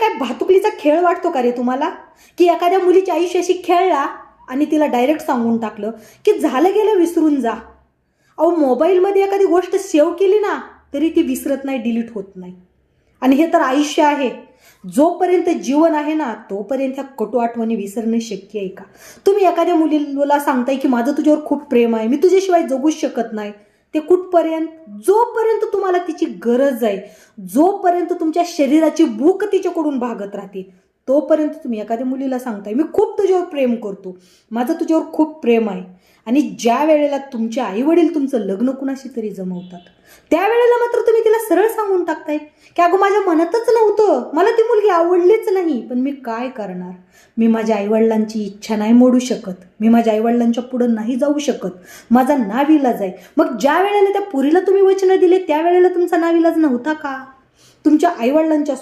काय भातुकलीचा खेळ वाटतो का रे तुम्हाला? की एखाद्या मुलीच्या आयुष्याशी खेळला आणि तिला डायरेक्ट सांगून टाकलं की झालं गेलं, विसरून जा. अहो, मोबाईलमध्ये एखादी गोष्ट सेव्ह केली ना तरी ती विसरत नाही, डिलीट होत नाही. आणि हे तर आयुष्य आहे. जोपर्यंत जीवन आहे ना तोपर्यंत ह्या कटू आठवणी विसरणे शक्य आहे का? तुम्ही एखाद्या मुलीला सांगताय की माझं तुझ्यावर खूप प्रेम आहे, मी तुझ्याशिवाय जगूच शकत नाही. ते कुठपर्यंत? जोपर्यंत तुम्हाला तिची गरज आहे, जोपर्यंत तुमच्या शरीराची भूक तिच्याकडून भागत राहते, तोपर्यंत तुम्ही एखाद्या मुलीला सांगताय मी खूप तुझ्यावर प्रेम करतो, माझं तुझ्यावर खूप प्रेम आहे. आणि ज्या वेळेला तुमचे आई वडील तुमचं लग्न कुणाशी तरी जमवतात त्यावेळेला मात्र तुम्ही तिला सरळ सांगून टाकताय की अगं माझ्या मनातच नव्हतं, मला ती मुलगी आवडलीच नाही, पण मी काय करणार, मी माझ्या आईवडिलांची इच्छा नाही मोडू शकत, मी माझ्या आईवडिलांच्या पुढे नाही जाऊ शकत, माझा नाविलाज आहे. मग ज्या वेळेला त्या पुरीला तुम्ही वचनं दिले त्यावेळेला तुमचा नाविलाज नव्हता का? तुमच्या आईवडिलांच्या